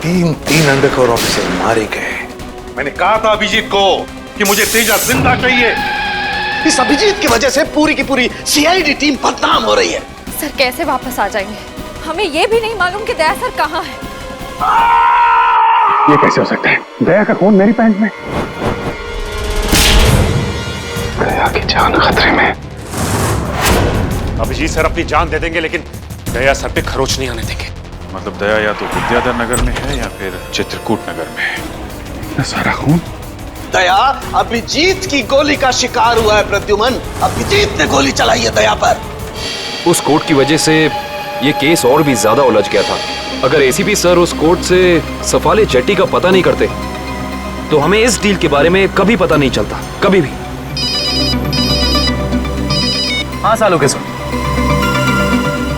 तीन undercover officer मारे गए। मैंने कहा था अभिजीत को कि मुझे तेजा जिंदा चाहिए। इस अभिजीत की वजह से पूरी की पूरी सीआईडी टीम बदनाम हो रही है। सर कैसे वापस आ जाएंगे? हमें ये भी नहीं मालूम कि दया सर कहाँ है। ये कैसे हो सकता है? दया का खून मेरी पैंट में। दया की जान खतरे में। अभिजीत सर अपनी जान दे देंगे लेकिन दया सर पे खरोच नहीं आने देंगे। मतलब दया या तो विद्याधर नगर में है या फिर चित्रकूट नगर में है। सारा खून दया अभिजीत की गोली का शिकार हुआ है। प्रद्युमन, अभिजीत ने गोली चलाई है दया पर। उस कोर्ट की वजह से ये केस और भी ज्यादा उलझ गया था। अगर एसीपी सर उस कोर्ट से सफाले जेट्टी का पता नहीं करते तो हमें इस डील के बारे में कभी पता नहीं चलता, कभी भी। हाँ सालू के सर।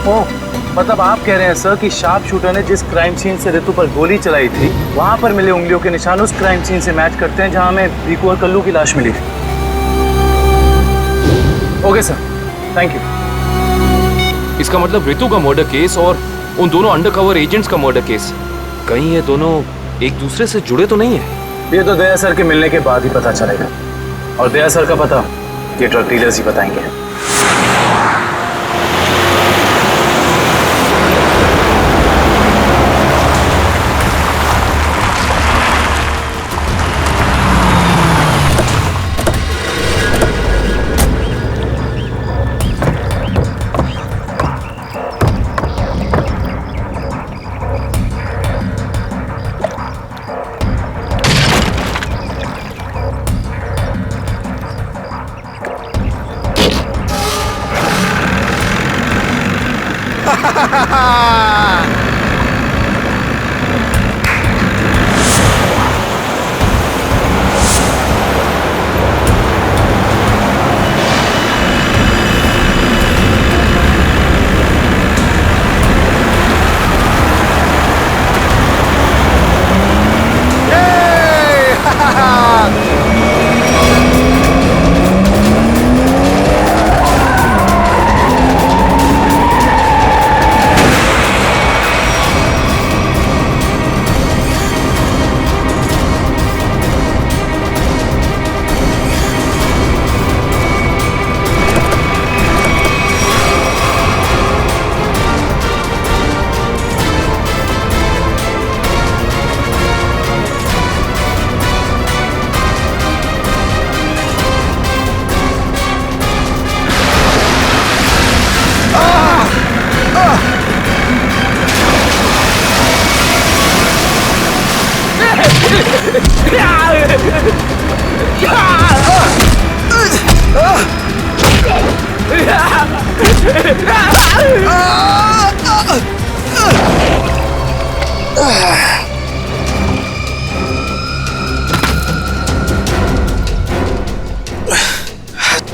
ओह, मतलब आप कह रहे हैं सर कि शार्प शूटर ने जिस क्राइम सीन से रितु पर गोली चलाई थी वहां पर मिले उंगलियों के निशान उस क्राइम सीन से मैच करते हैं जहां हमें भीकू और कल्लू की लाश मिली थी। Okay sir, thank you. इसका मतलब रितु का मर्डर केस और उन दोनों अंडरकवर एजेंट्स का मर्डर केस, कहीं ये दोनों एक दूसरे से जुड़े तो नहीं है? ये तो दया सर के मिलने के बाद ही पता चलेगा, और दया सर का पता ये ड्रग डीलर्स ही बताएंगे।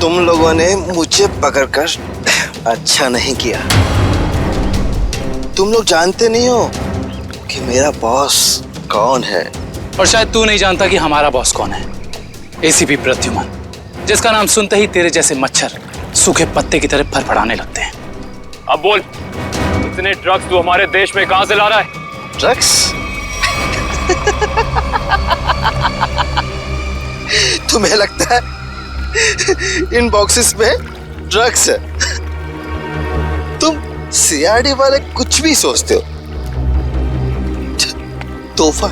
तुम लोगों ने मुझे पकड़कर अच्छा नहीं किया। तुम लोग जानते नहीं हो कि मेरा बॉस कौन है। और शायद तू नहीं जानता कि हमारा बॉस कौन है। एसीपी प्रद्युमन, जिसका नाम सुनते ही तेरे जैसे मच्छर सूखे पत्ते की तरह फड़फड़ाने लगते हैं। अब बोल, इतने ड्रग्स तू हमारे देश में कहां से ला रहा है? ड्रग्स? तुम्हें लगता है इन बॉक्सेस में ड्रग्स है? तुम सीआईडी वाले कुछ भी सोचते हो। तोहफा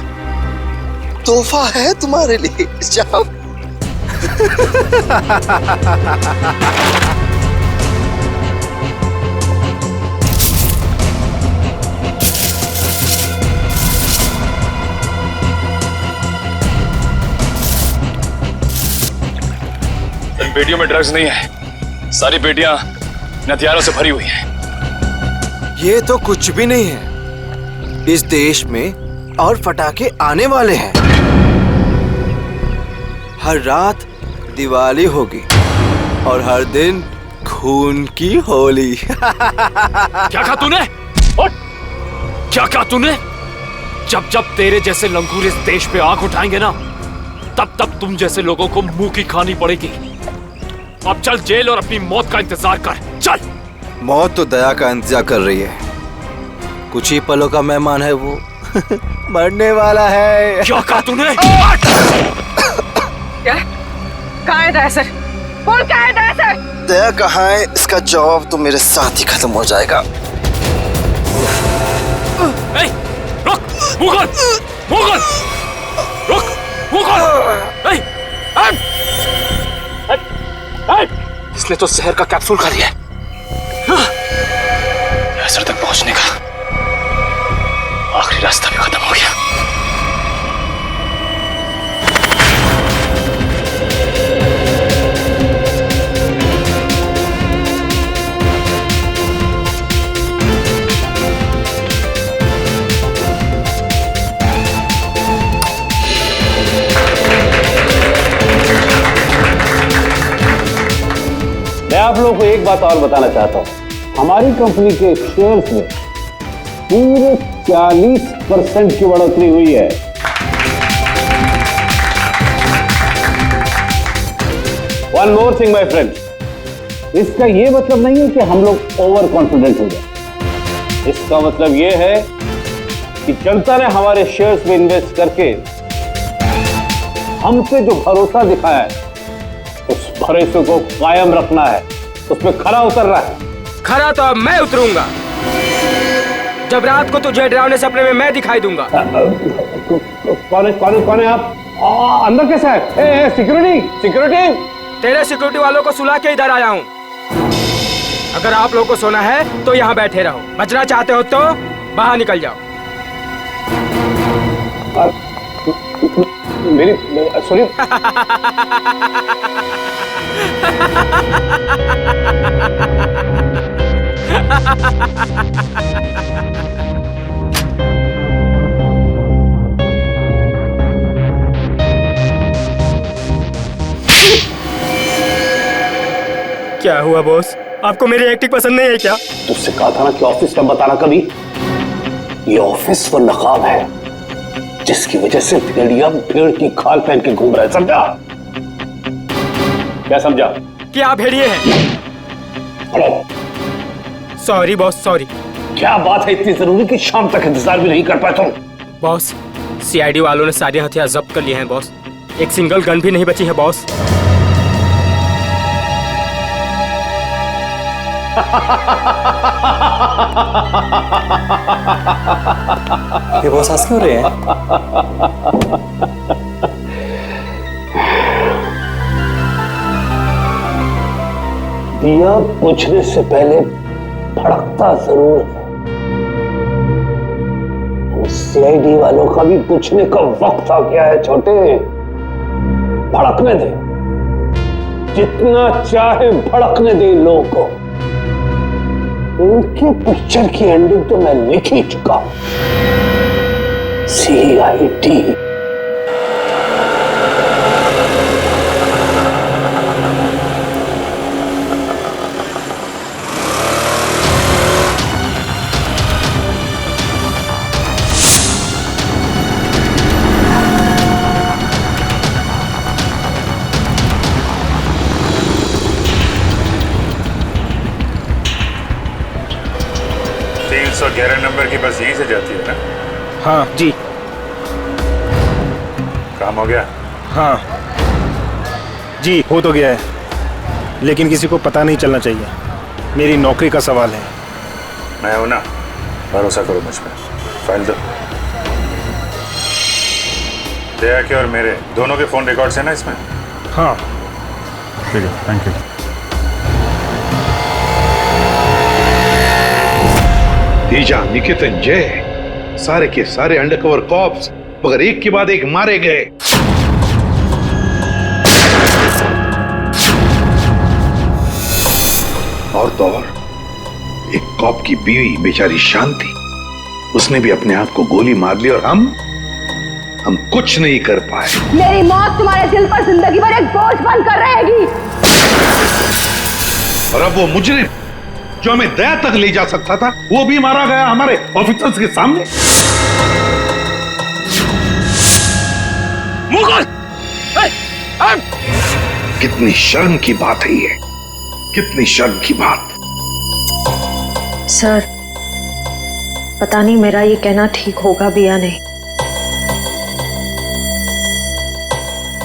तोहफा है तुम्हारे लिए। जाओ। इन पेटियों में ड्रग्स नहीं है, सारी पेटियां हथियारों से भरी हुई हैं। ये तो कुछ भी नहीं है। इस देश में और पटाखे आने वाले हैं। हर रात दिवाली होगी और हर दिन खून की होली। क्या कहा तूने? क्या कहा तूने? जब जब तेरे जैसे लंगूर इस देश पे आंख उठाएंगे ना, तब तब तुम जैसे लोगों को मुंह की खानी पड़ेगी। अब चल जेल और अपनी मौत का इंतजार कर, चल। मौत तो दया का इंतजार कर रही है। कुछ ही पलों का मेहमान है वो। मरने वाला है। क्या कहा तूने? क्या? कहाँ है दया सर? बोल क्या है दया सर? दया कहाँ है इसका जवाब तो मेरे साथ ही खत्म हो जाएगा। रुक, मुगल, मुगल, रुक, मुगल। इसने तो शहर का कैप्सूल खा लिया है। असर तक पहुंचने का आखिरी रास्ता भी खत्म हो गया। मैं आप लोगों को एक बात और बताना चाहता हूं। हमारी कंपनी के शेयर्स में पूरे 40% की बढ़ोतरी हुई है। One more thing my friend, इसका यह मतलब नहीं है कि हम लोग ओवर कॉन्फिडेंट हो जाए। इसका मतलब यह है कि जनता ने हमारे शेयर्स में इन्वेस्ट करके हम पे जो भरोसा दिखाया है, उस भरोसे को कायम रखना है, उसमें खरा उतरना है। खरा तो अब मैं उतरूंगा, जब रात को तुझे डरावने सपने में मैं दिखाई दूंगा। कौन है आप? अंदर कैसे है? Security, security. तेरे सिक्योरिटी वालों को सुला के इधर आया हूँ। अगर आप लोगों को सोना है तो यहाँ बैठे रहो, बचना चाहते हो तो बाहर निकल जाओ। मेरी सुनिए। क्या हुआ बॉस, आपको मेरी एक्टिंग पसंद नहीं है क्या? तुझसे कहा था ना कि ऑफिस में बताना कभी। ये ऑफिस वो नकाब है जिसकी वजह से भेड़िया भेड़ की खाल पहन के घूम रहा है, समझा? क्या समझा? कि आप भेड़िए हैं। Sorry boss, sorry. क्या बात है इतनी जरूरी कि शाम तक इंतजार भी नहीं कर पाए तुम? बॉस, सीआईडी वालों ने सारे हथियार जब्त कर लिए हैं बॉस। एक सिंगल गन भी नहीं बची है बॉस। ये बॉस हंस क्यों रहे हैं? दिया बुझने से पहले भड़कता जरूर है। सीआईडी वालों का भी बुझने का वक्त आ गया है छोटे। भड़कने दे, जितना चाहे भड़कने दे इन लोगों को। उनके पिक्चर की एंडिंग तो मैं लिख ही चुका हूं। सीआईडी। नंबर की बस यहीं से जाती है ना? हाँ जी। काम हो गया? हाँ जी, हो तो गया है, लेकिन किसी को पता नहीं चलना चाहिए। मेरी नौकरी का सवाल है। मैं हूं ना, भरोसा करो मुझ पर। फाइल दो। दया के और मेरे दोनों के फोन रिकॉर्ड्स हैं ना इसमें? हाँ ठीक है, थैंक यू। तेजा, निकेतन, जय, सारे के सारे अंडरकवर कॉप्स मगर एक के बाद एक मारे गए। और तो और एक कॉप की बीवी बेचारी शांति, उसने भी अपने आप को गोली मार ली और हम कुछ नहीं कर पाए। मेरी मौत तुम्हारे दिल पर जिंदगी भर एक बोझ बनकर रहेगी। और अब वो मुजरिम जो हमें दया तक ले जा सकता था, वो भी मारा गया हमारे ऑफिसर्स के सामने। मुगल! कितनी शर्म की बात है ये, कितनी शर्म की बात। सर, पता नहीं मेरा ये कहना ठीक होगा भी या नहीं,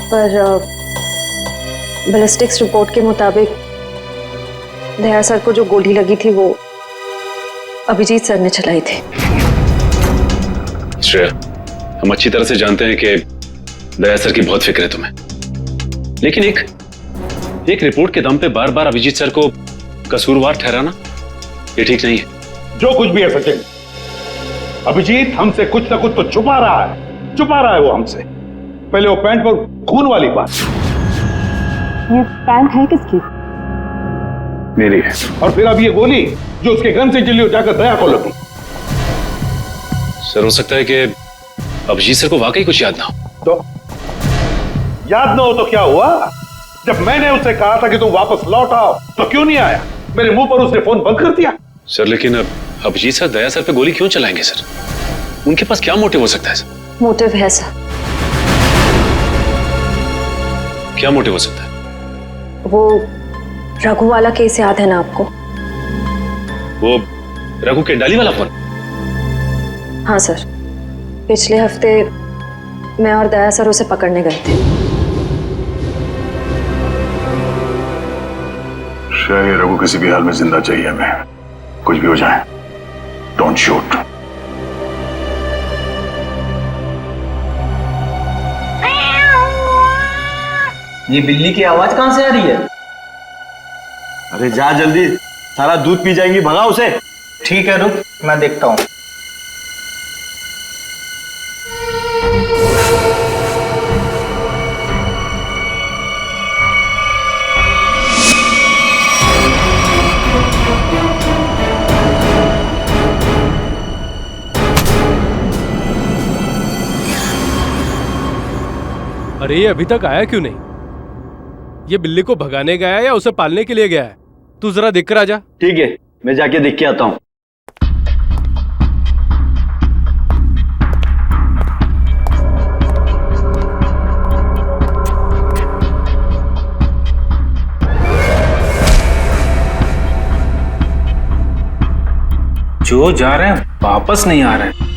पर बैलिस्टिक्स रिपोर्ट के मुताबिक दया सर को जो गोली लगी थी वो अभिजीत सर ने चलाई थी। श्रेया, हम अच्छी तरह से जानते हैं कि दया सर की बहुत फिक्र है तुम्हें, लेकिन एक रिपोर्ट के दम पे बार बार अभिजीत सर को कसूरवार ठहराना ये ठीक नहीं है। जो कुछ भी है सचिन, अभिजीत हमसे कुछ ना कुछ तो छुपा रहा है वो हमसे। पहले वो पैंट पर खून वाली बात। ये पैंट है किसकी? मेरी है। और फिर अब ये गोली जो उसके गन से चली, जाकर दया को लगी। सर, हो सकता है कि अभिजीत सर को वाकई कुछ याद ना हो। तो याद ना हो तो क्या हुआ? जब मैंने उससे कहा था कि तुम वापस लौट आओ तो क्यों नहीं आया? मेरे मुंह पर उसने फोन बंद कर दिया। सर, लेकिन अब अभिजीत सर दया सर पे गोली क्यों चलाएंगे सर? उनके पास क्या मोटिव हो सकता है सर? मोटिव है सर। क्या मोटिव हो सकता है? वो रघु वाला केस याद है ना आपको? वो रघु के डाली वाला फोन? हाँ सर, पिछले हफ्ते मैं और दया सर उसे पकड़ने गए थे। शायद रघु किसी भी हाल में जिंदा चाहिए हमें, कुछ भी हो जाए। Don't shoot. ये बिल्ली की आवाज कहां से आ रही है? अरे जा जल्दी, सारा दूध पी जाएंगी, भगा उसे। ठीक है, रुक मैं देखता हूं। अरे ये अभी तक आया क्यों नहीं? ये बिल्ली को भगाने गया है या उसे पालने के लिए गया है? तू जरा देख कर आ जा। ठीक है, मैं जाके देख के आता हूँ। जो जा रहे हैं वापस नहीं आ रहे हैं।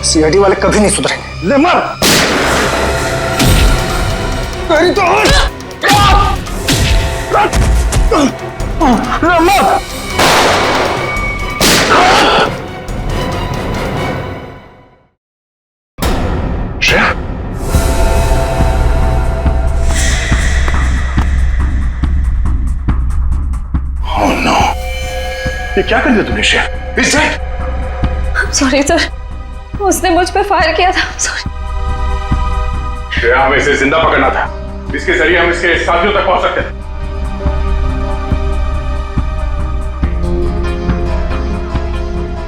सीआईडी वाले कभी नहीं सुधरेंगे। ले मर। तेरी तो ले मर। श्रेया, ओह नो, ये क्या कर दिया तुमने श्रेया? इस सॉरी सर, उसने मुझ पे फायर किया था। सॉरी। श्रेया, हमें इसे जिंदा पकड़ना था, इसके जरिए हम इसके साथियों तक पहुंच सकते थे।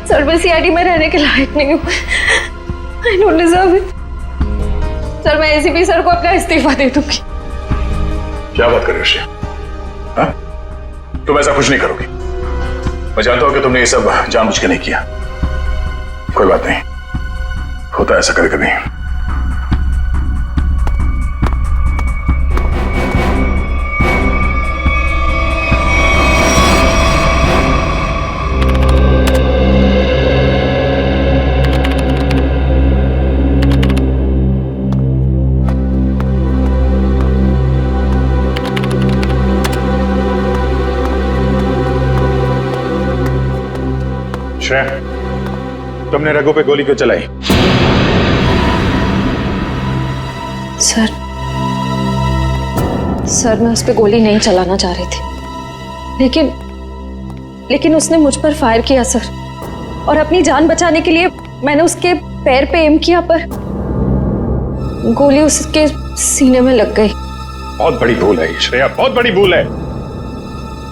सर, मैं सीआईडी में रहने के लायक नहीं हूँ। I don't deserve it। Sir, मैं एसीपी सर को अपना इस्तीफा दे दूंगी। क्या बात कर रही हो श्रेया? हाँ? तुम ऐसा कुछ नहीं करोगी। मैं जानता हूं कि तुमने ये सब जानबूझ के नहीं किया। कोई बात नहीं, होता है ऐसा कभी कभी। श्रेया, तुमने रघु पे गोली क्यों चलाई? सर, मैं उस पे गोली नहीं चलाना चाह रही थी, लेकिन उसने मुझ पर फायर किया सर, और अपनी जान बचाने के लिए मैंने उसके पैर पे एम किया, पर गोली उसके सीने में लग गई। बहुत बड़ी भूल है श्रेया, बहुत बड़ी भूल है।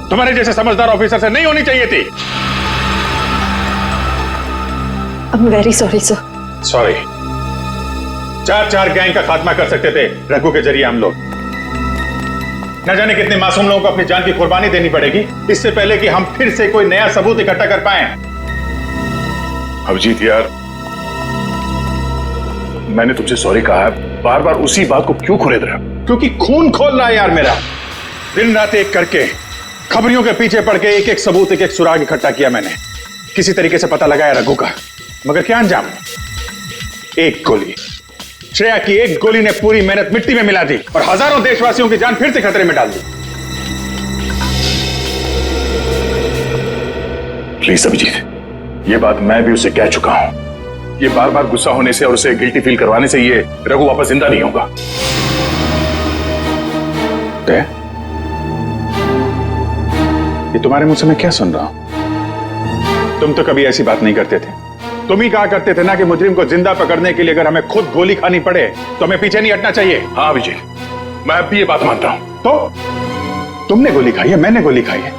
तुम्हारे जैसे समझदार ऑफिसर से नहीं होनी चाहिए थी। I'm very sorry, sir. Sorry. 4 gang का खात्मा कर सकते थे रघु के जरिए हम लोग। न जाने कितने मासूम लोगों को अपनी जान की कुर्बानी देनी पड़ेगी इससे पहले कि हम फिर से कोई नया सबूत इकट्ठा कर पाए। अभिजीत यार, मैंने तुमसे सॉरी कहा है, बार बार उसी बात को क्यों खुरेद रहे हो? क्योंकि खून खोल रहा है यार मेरा। दिन रात एक करके खबरियों के पीछे पड़ के एक सबूत, एक सुराग इकट्ठा किया मैंने। किसी तरीके से पता लगाया रघु का, मगर क्या अंजाम? एक गोली, श्रेया की एक गोली ने पूरी मेहनत मिट्टी में मिला दी और हजारों देशवासियों की जान फिर से खतरे में डाल दी। प्लीज अभिजीत, ये बात मैं भी उसे कह चुका हूं। ये बार बार गुस्सा होने से और उसे गिल्टी फील करवाने से ये रघु वापस जिंदा नहीं होगा। ये तुम्हारे मुंह से मैं क्या सुन रहा हूं? तुम तो कभी ऐसी बात नहीं करते थे। तुम ही कहा करते थे ना कि मुजरिम को जिंदा पकड़ने के लिए अगर हमें खुद गोली खानी पड़े तो हमें पीछे नहीं हटना चाहिए। हाँ अभिजीत, मैं अब भी ये बात मानता हूं। तो तुमने गोली खाई है, मैंने गोली खाई है।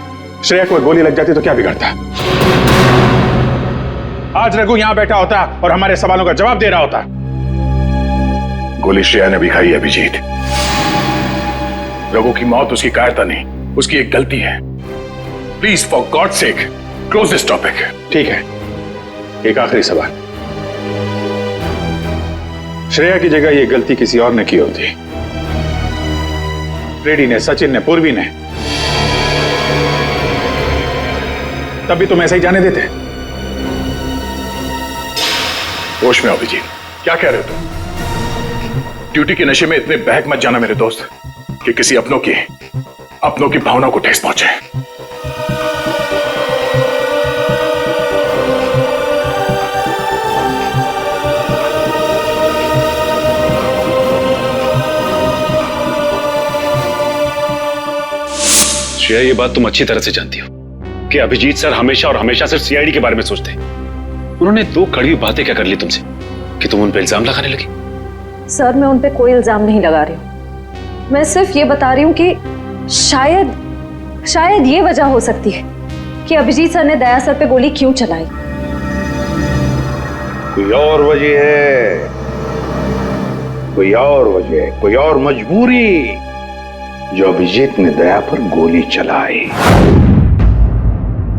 श्रेया को गोली लग जाती तो क्या बिगड़ता? आज रघु यहां बैठा होता और हमारे सवालों का जवाब दे रहा होता। गोली श्रेया ने भी खाई है अभिजीत। रघु की मौत उसकी कायरता नहीं, उसकी एक गलती है। Please for God sake close this topic. ठीक है, एक आखिरी सवाल। श्रेया की जगह ये गलती किसी और ने की होती, रेड्डी ने, सचिन ने, पूर्वी ने, तब भी तुम ऐसा ही जाने देते? होश में आओ अभिजीत, क्या कह रहे हो तुम? ड्यूटी के नशे में इतने बहक मत जाना मेरे दोस्त कि किसी अपनों की भावनाओं को ठेस पहुंचे। श्रेया, ये बात तुम अच्छी तरह से जानती हो कि अभिजीत सर हमेशा और हमेशा सिर्फ सीआईडी के बारे में सोचते हैं। उन्होंने 2 कड़वी बातें क्या कर ली तुमसे कि तुम उन पे इल्जाम लगाने लगी? सर, मैं उन पे कोई इल्जाम नहीं लगा रही हूँ। मैं सिर्फ ये बता रही हूँ कि शायद ये वजह हो सकती है कि अभिजीत सर ने दया सर पे गोली क्यों चलाई। कोई और वजह है, कोई और वजह, कोई और मजबूरी जो अभिजीत ने दया पर गोली चलाई।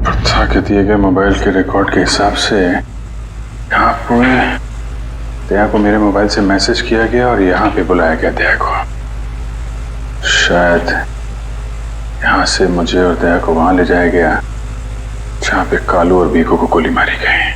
प्रथा के दिए गए मोबाइल के रिकॉर्ड के हिसाब से यहाँ पर दया को मेरे मोबाइल से मैसेज किया गया और यहाँ पे बुलाया गया दया को। शायद यहाँ से मुझे और दया को वहां ले जाया गया जहाँ पे कालू और बीकू को गोली मारी गई।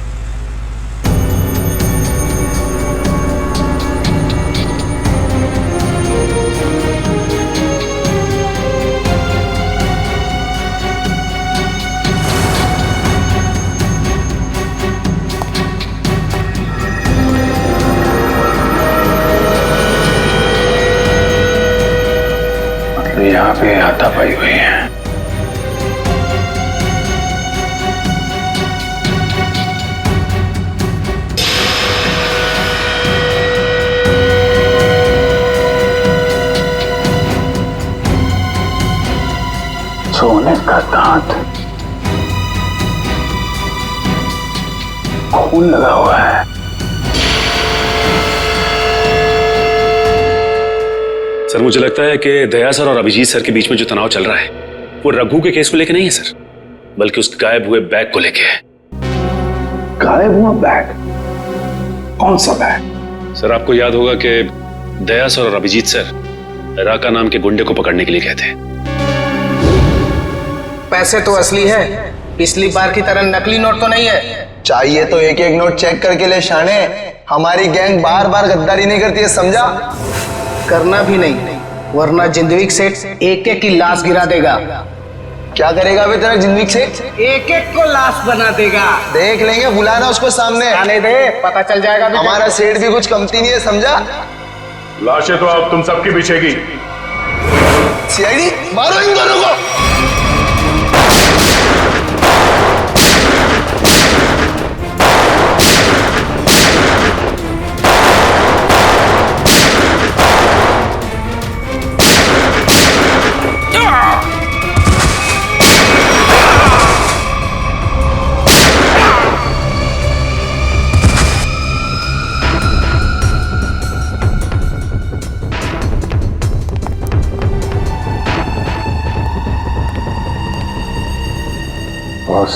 यहाँ पे हाथापाई हुई है। सोने का दांत, खून लगा हुआ है। सर, मुझे लगता है कि दया सर और अभिजीत सर के बीच में जो तनाव चल रहा है वो रघु के केस को लेके नहीं है सर, बल्कि उस गायब हुए बैग को लेके है। गायब हुआ बैग? कौन सा बैग? सर, आपको याद होगा कि दया सर और अभिजीत सर राका नाम के गुंडे को पकड़ने के लिए गए थे। पैसे तो असली है, पिछली बार की तरह नकली नोट तो नहीं है। चाहिए तो एक एक नोट चेक करके ले शाने। हमारी गैंग बार बार गद्दारी नहीं करती है, समझा? करना भी नहीं, वरना जिंदगी सेठ एक एक की लाश गिरा देगा। क्या करेगा अभी तेरा जिंदगी सेठ? एक एक को लाश बना देगा। देख लेंगे, बुलाना उसको सामने। आने दे, पता चल जाएगा। हमारा सेठ भी कुछ कमती नहीं है, समझा? लाशें तो अब तुम सबकी बिछेगी। सीआईडी, मारो इन दोनों को।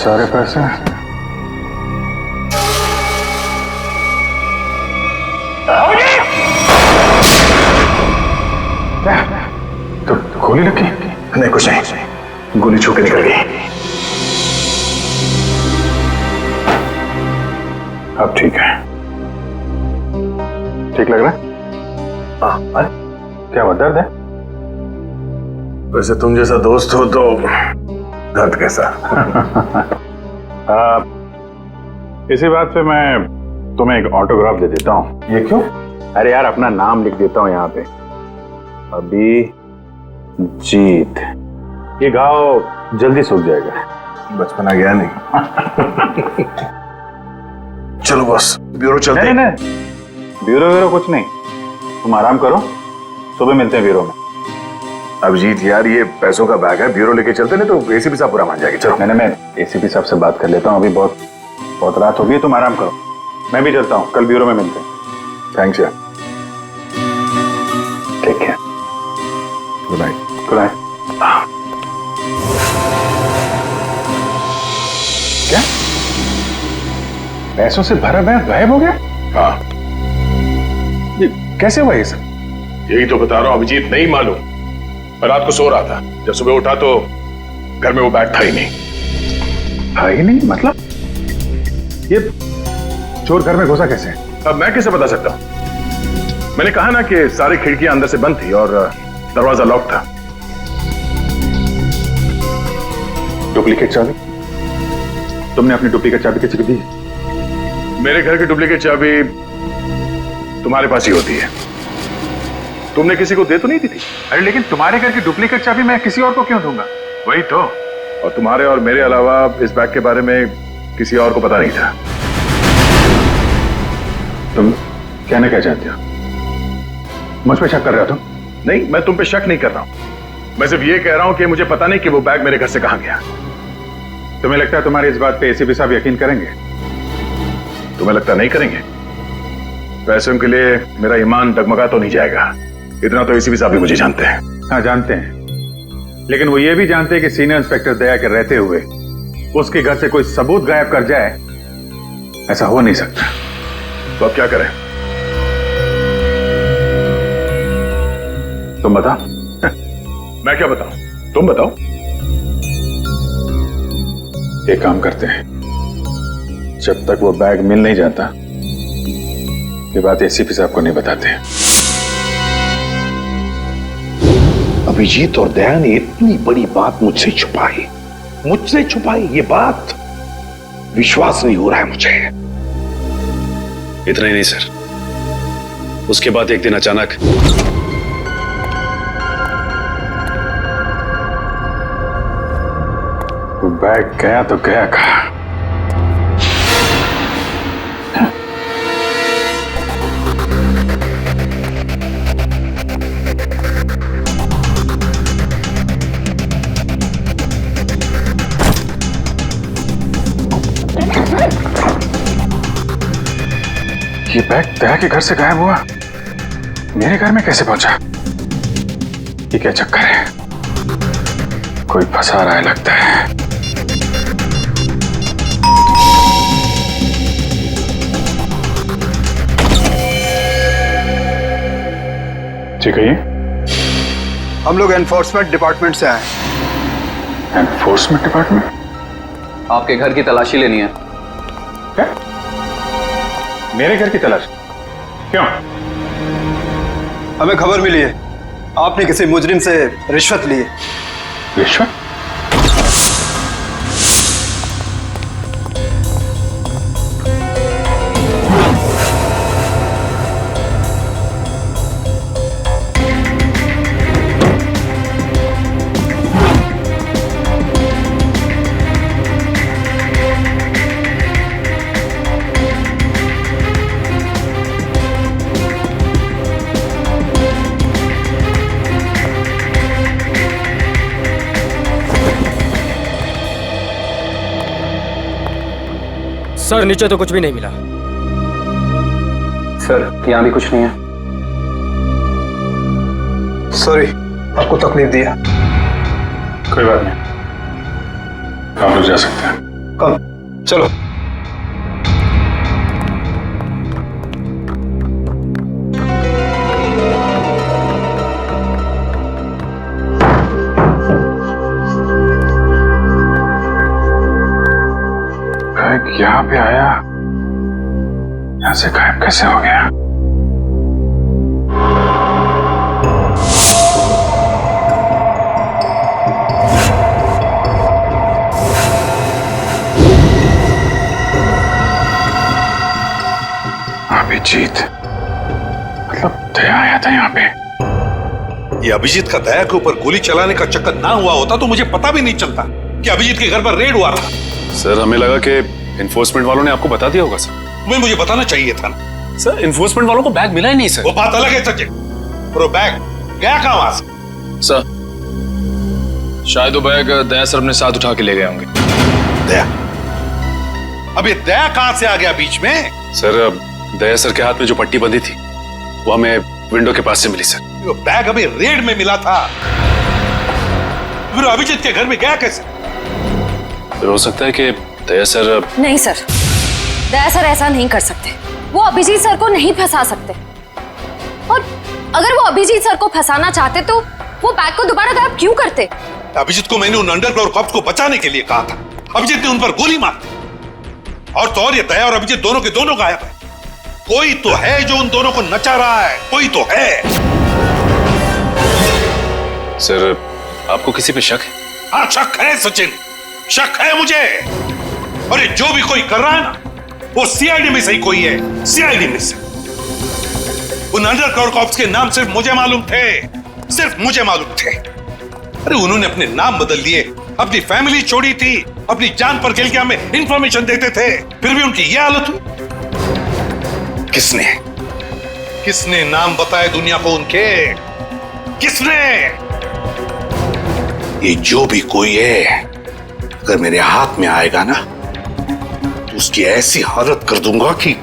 सारे पैसे तो गोली लगी? नहीं, कुछ नहीं, गोली छू के निकल गई। अब ठीक है, ठीक लग रहा है? हाँ। अरे क्या हुआ, दर्द है? वैसे तुम जैसा दोस्त हो तो दर्द कैसा? इसी बात पे मैं तुम्हें एक ऑटोग्राफ दे देता हूँ। ये क्यों? अरे यार, अपना नाम लिख देता हूँ यहाँ पे, अभिजीत। ये घाव जल्दी सूख जाएगा। बचपना गया नहीं। चलो बॉस, ब्यूरो चलते हैं। नहीं, ब्यूरो कुछ नहीं, तुम आराम करो, सुबह मिलते हैं ब्यूरो में। अभिजीत यार, ये पैसों का बैग है, ब्यूरो लेके चलते नहीं तो एसीपी साहब पूरा मान जाएगी। चलो। नहीं, मैं एसीपी साहब से बात कर लेता हूँ, अभी बहुत रात हो गई, तुम आराम करो, मैं भी चलता हूँ, कल ब्यूरो में मिलते हैं। थैंक्स यार। ठीक है, गुड नाइट। Good night. क्या पैसों से भरा बैग गायब हो गया? हाँ। ये कैसे हुआ ये सब? यही तो बता रहा हूँ अभिजीत, नहीं मालूम। मैं रात को सो रहा था, जब सुबह उठा तो घर में वो बैग था ही नहीं। था ही नहीं मतलब? ये चोर घर में घुसा कैसे? अब मैं कैसे बता सकता हूँ? मैंने कहा ना कि सारी खिड़कियां अंदर से बंद थी और दरवाजा लॉक था। डुप्लीकेट चाबी? तुमने अपनी डुप्लीकेट चाबी किसी को दी? मेरे घर की डुप्लीकेट चाबी तुम्हारे पास ही होती है, तुमने किसी को दे तो नहीं दी थी? अरे लेकिन तुम्हारे घर की डुप्लीकेट चाबी मैं किसी और को क्यों दूंगा? वही तो, और तुम्हारे और मेरे अलावा इस बैग के बारे में किसी और को पता नहीं था। तुम कहना क्या चाहते हो? मुझ पे शक कर रहे हो तुम? नहीं, मैं तुम पे शक नहीं कर रहा हूं, मैं सिर्फ ये कह रहा हूं कि मुझे पता नहीं कि वो बैग मेरे घर से कहां गया। तुम्हें लगता है तुम्हारी इस बात पे एसीपी साहब यकीन करेंगे? तुम्हें लगता नहीं करेंगे? पैसों के लिए मेरा ईमान डगमगा तो नहीं जाएगा, इतना तो एसीपी साहब भी मुझे जानते हैं। हाँ जानते हैं, लेकिन वो ये भी जानते हैं कि सीनियर इंस्पेक्टर दया के रहते हुए उसके घर से कोई सबूत गायब कर जाए, ऐसा हो नहीं सकता। तो अब क्या करें? तुम बताओ। मैं क्या बताऊं, तुम बताओ। एक काम करते हैं, जब तक वो बैग मिल नहीं जाता ये बात एसीपी साहब को नहीं बताते। अभिजीत और दया ने इतनी बड़ी बात मुझसे छुपाई, ये बात विश्वास नहीं हो रहा है मुझे। इतना ही नहीं सर, उसके बाद एक दिन अचानक वो बैग गया तो गया कहाँ? ये बैग दया के घर से गायब हुआ, मेरे घर में कैसे पहुंचा? ये क्या चक्कर है? कोई फंसा रहा है लगता है। ठीक है, ये हम लोग एनफोर्समेंट डिपार्टमेंट से आए। Enforcement department? आपके घर की तलाशी लेनी है। क्या? मेरे घर की तलाश? क्यों? हमें खबर मिली है आपने किसी मुजरिम से रिश्वत ली है। रिश्वत? सर नीचे तो कुछ भी नहीं मिला। सर यहाँ भी कुछ नहीं है। सॉरी, आपको तकलीफ दिया। कोई बात नहीं, आप लोग जा सकते हैं। चलो। यहाँ पे आया, यहाँ से गायब कैसे हो गया? अभिजीत, मतलब दया आया था यहाँ पे। ये अभिजीत का दया के ऊपर गोली चलाने का चक्कर ना हुआ होता तो मुझे पता भी नहीं चलता कि अभिजीत के घर पर रेड हुआ था। सर हमें लगा कि इन्फोर्समेंट वालों ने आपको बता दिया होगा सर। तुम्हें मुझे बताना चाहिए था ना। सर इन्फोर्समेंट वालों को बैग मिला ही नहीं सर। वो बात अलग है सचिन, और वो बैग गया कहां वहां से? सर शायद वो बैग दया सर अपने साथ उठा के ले गए होंगे। दया? अब ये दया कहां से आ गया बीच में? सर दया सर के हाथ में जो पट्टी बंधी थी वो हमें विंडो के पास से मिली सर। वो बैग अभी रेड में मिला था, फिर अभिजीत के घर में गया कैसे? फिर हो सकता है कि दया सर। नहीं सर, दया सर ऐसा नहीं कर सकते। वो अभिजीत सर को नहीं फंसा सकते, और अगर वो अभिजीत सर को फंसाना चाहते तो वो बैग को दोबारा गायब क्यों करते? अभिजीत को मैंने उन अंडरग्राउंड कॉप्स को बचाने के लिए कहा था, अभिजीत ने उन पर गोली मार दी। और तो और ये दया और अभिजीत दोनों के दोनों गायब है। कोई तो है जो उन दोनों को नचा रहा है, कोई तो है। सर आपको किसी पे शक है? हाँ शक है सचिन, शक है मुझे। और ये जो भी कोई कर रहा है ना, वो सीआईडी में से ही कोई है, सीआईडी में से। उन अंडरग्राउंड कॉप्स के नाम सिर्फ मुझे मालूम थे, सिर्फ मुझे मालूम थे। अरे उन्होंने अपने नाम बदल दिए, अपनी फैमिली छोड़ी थी, अपनी जान पर खेल के हमें इंफॉर्मेशन देते थे, फिर भी उनकी यह हालत हुई। किसने नाम बताए दुनिया को उनके? किसने? ये जो भी कोई है अगर मेरे हाथ में आएगा ना तो उसकी ऐसी हालत कर दूंगा कि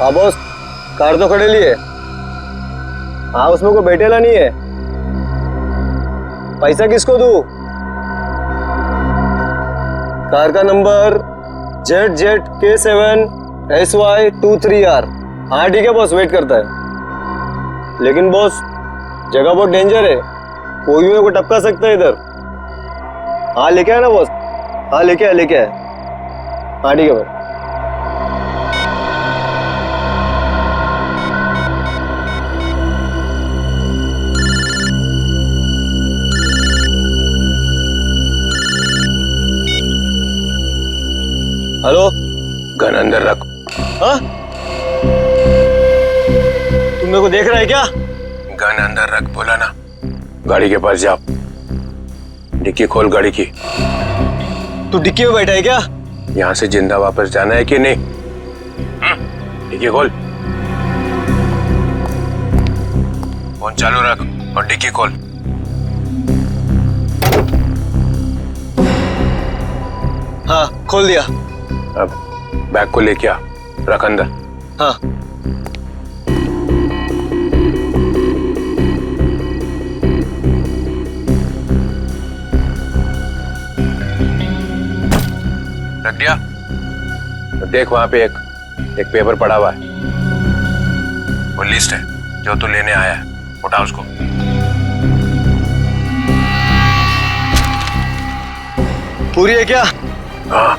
हाँ बॉस, कार तो खड़े लिए। हाँ उसमें कोई बैठेला नहीं है। पैसा किसको दूं? कार का नंबर ZZK7SY23R। हाँ ठीक है बॉस, वेट करता है। लेकिन बॉस जगह बहुत डेंजर है, कोई भी मेरे को टपका सकता है इधर। हाँ लेके आया ना बॉस? हाँ लेके आया। हाँ ठीक है भाई। हेलो, गन अंदर रख। हाँ? तुम मेरे को देख रहा है क्या? गन अंदर रख बोला ना। गाड़ी के पास जा, डिक्की खोल गाड़ी की। तू डिक्की में बैठा है क्या? यहाँ से जिंदा वापस जाना है कि नहीं? डिक्की खोल। फोन चालू रख और डिक्की खोल। हाँ खोल दिया। अब बैग को लेके आ, रख अंदर। हाँ। रख दिया? तो देख वहां पे एक पेपर पड़ा हुआ है, वो लिस्ट है जो तू लेने आया है। उठा उसको। पूरी है क्या? हाँ,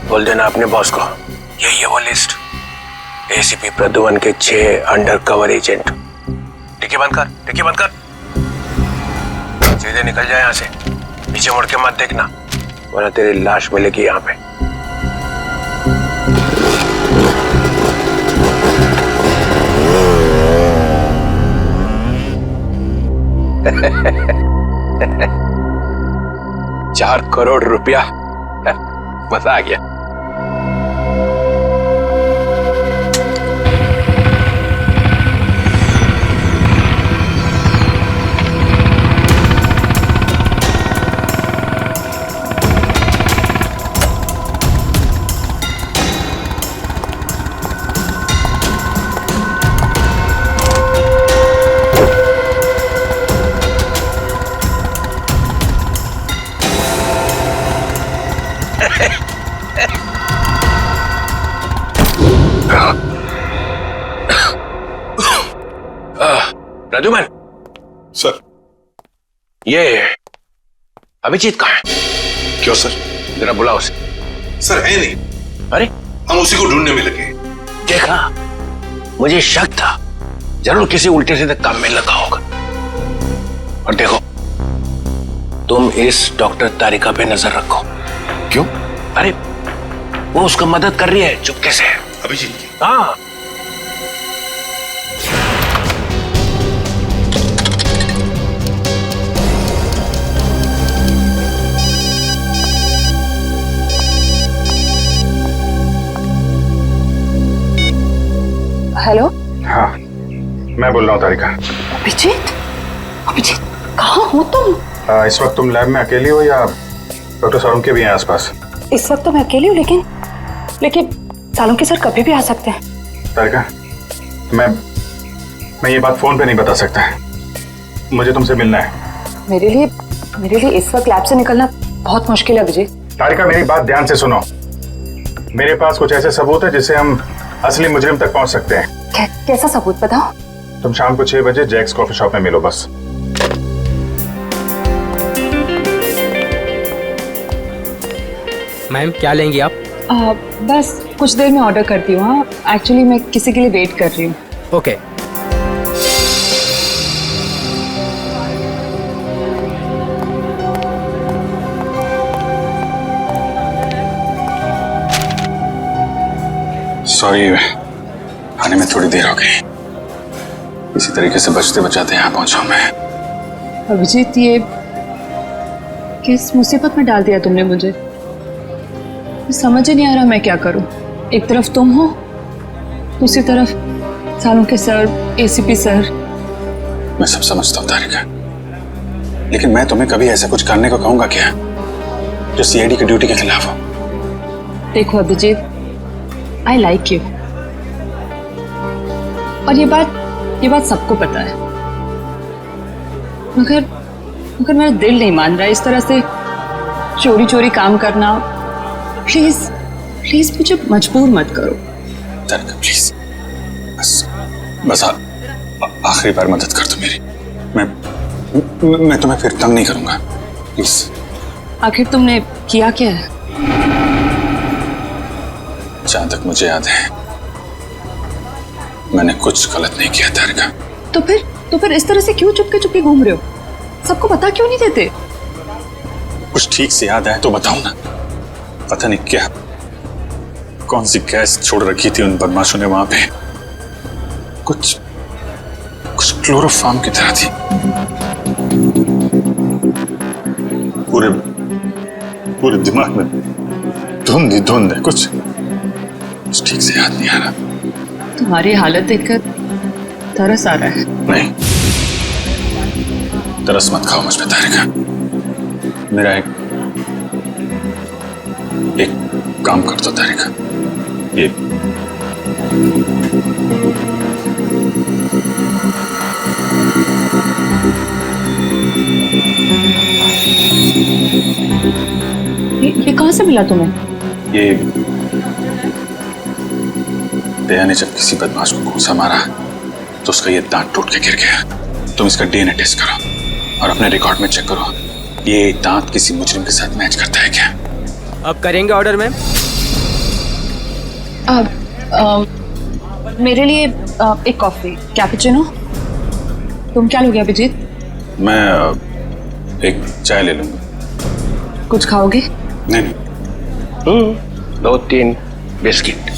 बोल देना अपने बॉस को यही है वो लिस्ट। एसीपी प्रद्युमन के 6 अंडरकवर एजेंट। डिक्की बंद कर, डिक्की बंद कर। सीधे निकल जाए यहाँ से। पीछे मुड़ के मत देखना, वरना तेरी लाश मिलेगी यहाँ पे। ₹4 करोड़, मजा आ गया। प्रद्युमन सर, ये अभिजीत कहाँ है? क्यों सर? जरा बुलाओ उसे। सर है नहीं। अरे हम उसी को ढूंढने में लगे। देखा, मुझे शक था, जरूर किसी उल्टे सीधे काम में लगा होगा। और देखो, तुम इस डॉक्टर तारिका पे नजर रखो। क्यों? अरे वो उसका मदद कर रही है चुपके से। अभिजीत की? हाँ। हेलो। हाँ, मैं बोल रहा हूँ तारिका। अभिजीत, अभिजीत कहाँ हो तुम? इस वक्त तुम लैब में अकेली हो या डॉक्टर सालुंके भी हैं आसपास? इस वक्त तो मैं अकेली हूँ, लेकिन सालुंके सर कभी भी आ सकते हैं। तारिका, मैं ये बात फोन पे नहीं बता सकता। मुझे तुमसे मिलना है। मेरे लिए इस वक्त लैब से निकलना बहुत मुश्किल है अभिजीत। तारिका, मेरी बात ध्यान से सुनो। मेरे पास कुछ ऐसे सबूत है जिससे हम असली मुजरिम तक पहुंच सकते हैं। कैसा सबूत बताओ? तुम शाम को 6 बजे जैक्स कॉफी शॉप में मिलो बस। मैम क्या लेंगी आप? बस कुछ देर में ऑर्डर करती हूँ। हाँ, एक्चुअली मैं किसी के लिए वेट कर रही हूँ। ओके। सॉरी, आने में थोड़ी देर हो गई। इसी तरीके से बचते बचाते यहाँ पहुंचा मैं। अभिजीत, ये किस मुसीबत में डाल दिया तुमने मुझे? समझ ही नहीं आ रहा मैं क्या करूं। एक तरफ तुम हो, दूसरी तरफ सालुंके सर, एसीपी सर। मैं सब समझता हूँ तारिका, लेकिन मैं तुम्हें कभी ऐसा कुछ करने को कहूंगा क्या जो सीआईडी की ड्यूटी के खिलाफ हो? देखो अभिजीत, आई लाइक यू, और ये बात सबको पता है, मगर मेरा दिल नहीं मान रहा इस तरह से चोरी चोरी काम करना। प्लीज मुझे मजबूर मत करो। तारिका प्लीज, बस आखिरी बार मदद कर दो मेरी। मैं तुम्हें फिर तंग नहीं करूंगा, प्लीज। आखिर तुमने किया क्या है? जहां तक मुझे याद है मैंने कुछ गलत नहीं किया तारिका। तो फिर इस तरह से क्यों चुपके घूम रहे हो? सबको बता क्यों नहीं देते? कुछ ठीक से याद आए तो बताओ ना। पता नहीं क्या, कौन सी गैस छोड़ रखी थी उन बदमाशों ने वहां पे। कुछ क्लोरोफॉर्म की तरह थी। पूरे दिमाग में धुंध है। कुछ ठीक से याद नहीं आ रहा। तुम्हारी हालत देखकर तरस आ रहा है। नहीं, तरस मत खाओ मुझ पे तारिका। मेरा एक काम कर दो तारिका। ये कहां से मिला तुम्हें? ये दया ने जब किसी बदमाश को घूंसा मारा तो उसका ये दांत टूट के गिर गया। तुम इसका डीएनए टेस्ट करो और अपने रिकॉर्ड में चेक करो, ये दांत किसी मुजरिम के साथ मैच करता है क्या? अब करेंगे ऑर्डर मैम? मेरे लिए एक कॉफी कैपुचिनो। तुम क्या लोगे अभिजीत? मैं एक चाय ले लूंगा। कुछ खाओगे? नहीं। 2-3 बिस्किट।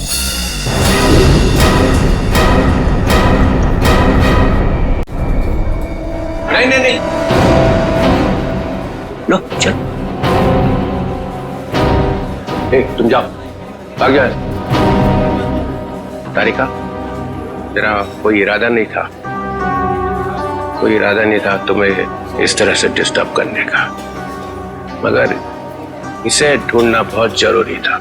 नहीं। लो चल। तुम जाओ, भाग जाओ। तारिका, तेरा कोई इरादा नहीं था तुम्हें इस तरह से डिस्टर्ब करने का, मगर इसे ढूंढना बहुत जरूरी था।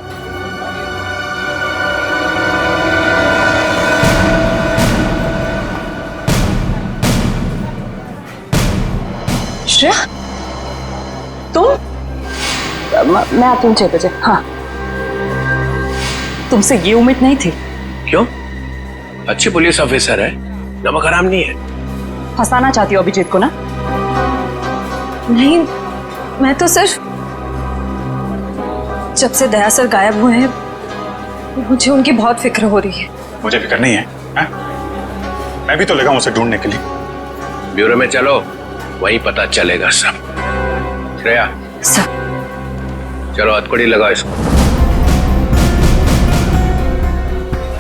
श्रेया, तुम? मैं आती हूँ 6 बजे। हाँ, तुमसे ये उम्मीद नहीं थी। क्यों? अच्छी पुलिस ऑफिसर है, नमक हराम नहीं है। फंसाना चाहती हो अभिजीत को ना? नहीं, मैं तो सिर्फ जब से दया सर गायब हुए हैं मुझे उनकी बहुत फिक्र हो रही है। मुझे फिक्र नहीं है, है? मैं भी तो लगा हूं उसे ढूंढने के लिए। ब्यूरो में चलो, वहीं पता चलेगा सब। श्रेया, सब चलो हथकड़ी लगाओ इसको।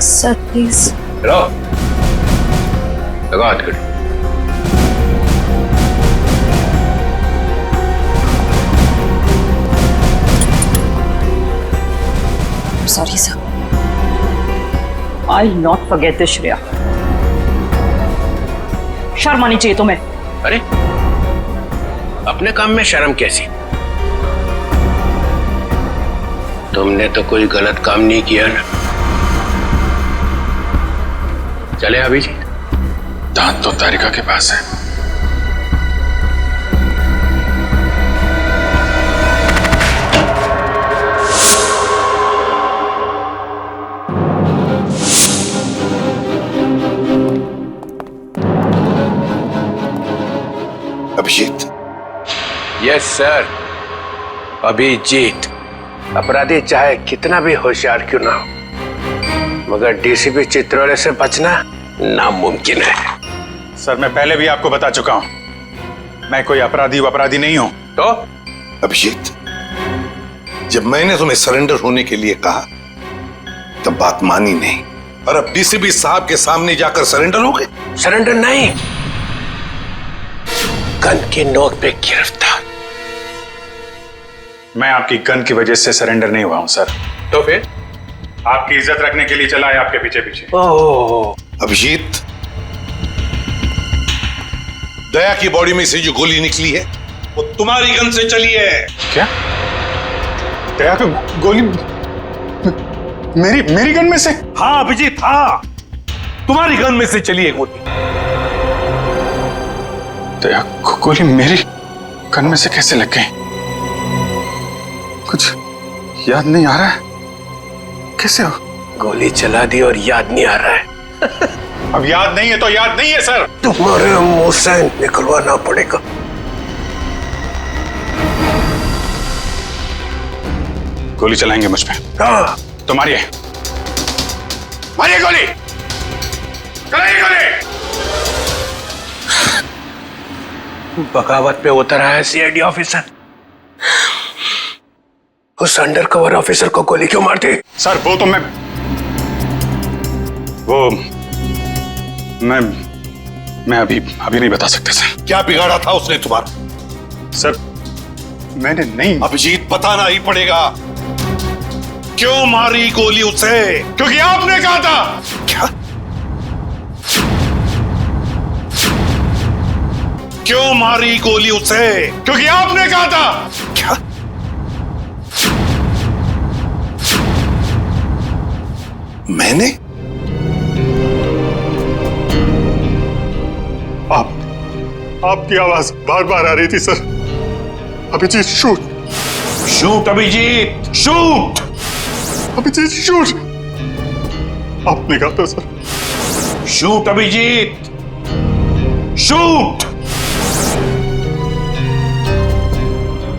Sir please. चलो लगाओ हथकड़ी। Sorry sir, I not forget this Shreya. शर्म आनी चाहिए तुम्हें। अरे अपने काम में शर्म कैसी? तुमने तो कोई गलत काम नहीं किया ना। चले अभिजीत? दांत तो तारिका के पास है। अभिजीत? Yes sir, Abhijeet. अपराधी चाहे कितना भी होशियार क्यों ना हो, मगर डीसीपी चित्रोले से बचना नामुमकिन है। सर, मैं पहले भी आपको बता चुका हूं, मैं कोई अपराधी नहीं हूं। तो अभिजीत, जब मैंने तुम्हें सरेंडर होने के लिए कहा तब बात मानी नहीं, और अब डीसीपी साहब के सामने जाकर सरेंडर हो गए। सरेंडर नहीं, गन की नोक पे गिरफ्तार। मैं आपकी गन की वजह से सरेंडर नहीं हुआ हूं सर। तो फिर आपकी इज्जत रखने के लिए चला है आपके पीछे पीछे। अभिजीत, दया की बॉडी में से जो गोली निकली है वो तुम्हारी गन से चली है। क्या? दया की गोली मेरी गन में से? हाँ अभिजीत, हाँ, तुम्हारी गन में से चली है गोली। दया को गोली मेरी गन में से कैसे लग गई? कुछ याद नहीं आ रहा है। कैसे हो? गोली चला दी और याद नहीं आ रहा है। अब याद नहीं है तो याद नहीं है सर। तुम्हारे मुंह से निकलवाना पड़ेगा। गोली चलाएंगे मुझ पे? हाँ। तो मारिए गोली, चलाइए गोली। बगावत पे उतर आया सीआईडी ऑफिसर, उस अंडर कवर ऑफिसर को गोली क्यों मारते? सर वो तो मैं अभी नहीं बता सकते सर। क्या बिगाड़ा था उसने तुम्हारा? सर मैंने नहीं। अभिजीत, बताना ही पड़ेगा। क्यों मारी गोली उसे? क्योंकि आपने कहा था। क्या? क्यों मारी गोली उसे? क्योंकि आपने कहा था। क्या? मैंने? आपकी आवाज बार बार आ रही थी sir. Abhijit shoot. Shoot Abhijit, shoot. Abhijit shoot. आपने कहा था सर। Shoot Abhijit, shoot.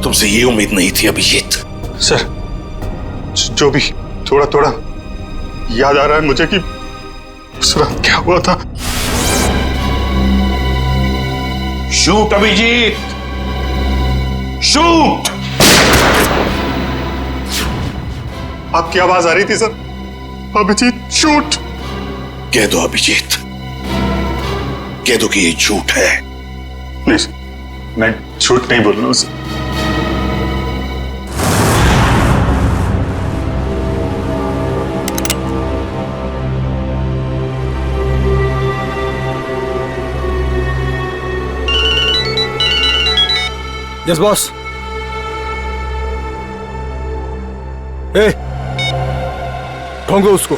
तुमसे ये उम्मीद नहीं थी अभिजीत। सर जो भी थोड़ा थोड़ा याद आ रहा है मुझे कि उस रात क्या हुआ था। Shoot Abhijit, shoot. आपकी आवाज आ रही थी सर। अभिजीत झूठ। कह दो अभिजीत, कह दो कि ये झूठ है। नहीं सर, मैं झूठ नहीं बोल रहा हूं सर। Yes boss. ए, ढूंढो उसको।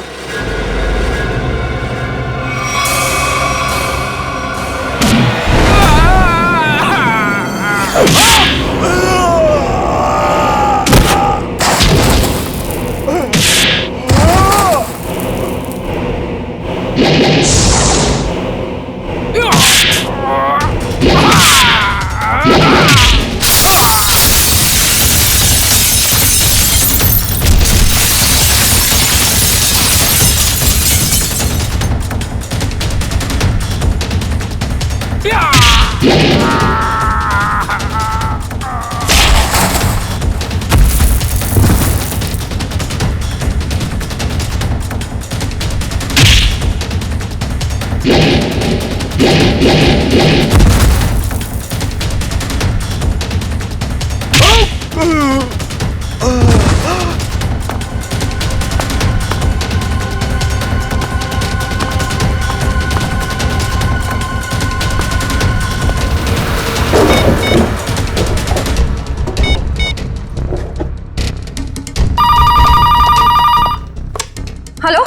Hello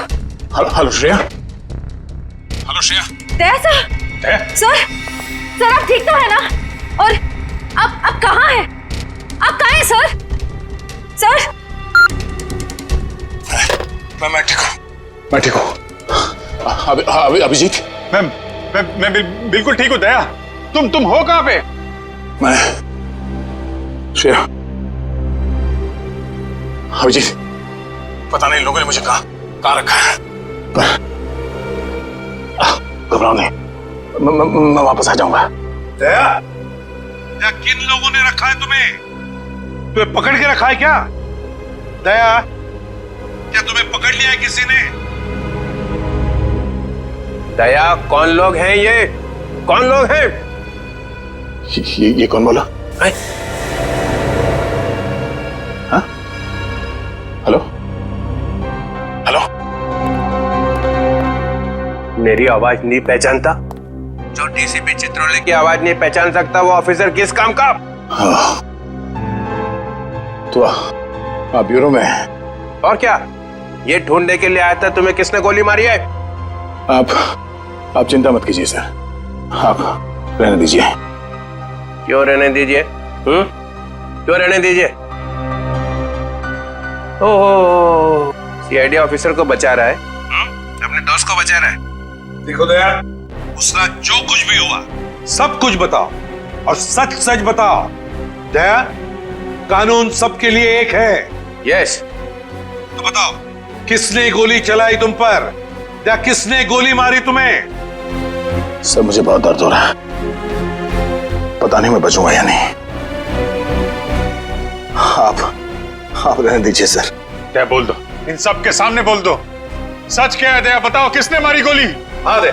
hello Shreya. Hello Shreya. Daya sir. Daya? Sir आप ठीक तो है ना? और आप कहाँ हैं? आप कहाँ हैं सर? सर मैं ठीक हूँ, मैं ठीक हूँ। अभिजीत। मैं बिल्कुल ठीक हूँ दया। तुम हो कहाँ पे? मैं श्रेया। अभिजीत, पता नहीं लोगों ने मुझे कहाँ रखा है, पर घबराओ नहीं, मैं वापस आ जाऊंगा। दया, किन लोगों ने रखा है तुम्हें? तुम्हें पकड़ के रखा है क्या? दया, क्या तुम्हें पकड़ लिया है किसी ने? दया, कौन लोग हैं ये? कौन लोग हैं? ये कौन बोला? हाँ? हेलो? हेलो? मेरी आवाज नहीं पहचानता? जो डीसीपी चित्रोले की आवाज नहीं पहचान सकता वो ऑफिसर किस काम का? हाँ। तो आप ब्यूरो में हैं? और क्या? ये ढूंढने के लिए आया था तुम्हें किसने गोली मारी है? आप चिंता मत कीजिए सर, आप रहने दीजिए। क्यों रहने दीजिए? क्यों रहने दीजिए? ओह, सीआईडी ऑफिसर को बचा रहा है, अपने दोस्त को बचा रहा है। देखो दया, उसका जो कुछ भी हुआ सब कुछ बताओ और सच सच बताओ। दया, कानून सबके लिए एक है। यस। तो बताओ, किसने गोली चलाई तुम पर? या किसने गोली मारी तुम्हें? सर मुझे बहुत दर्द हो रहा है, पता नहीं मैं बचूंगा या नहीं। आप रहने दीजिए सर। क्या बोल दो, इन सब के सामने बोल दो, सच क्या है दया? बताओ किसने मारी गोली? हाँ दया,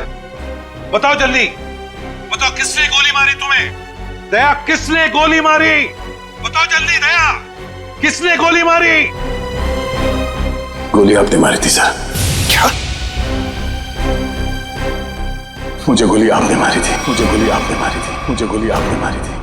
बताओ जल्दी, बताओ किसने गोली मारी तुम्हें? दया, किसने गोली मारी? बताओ जल्दी दया, किसने गोली मारी? गोली आपने मारी थी सर। क्या? मुझे गोली आपने मारी थी, मुझे गोली आपने मारी थी, मुझे गोली आपने मारी थी।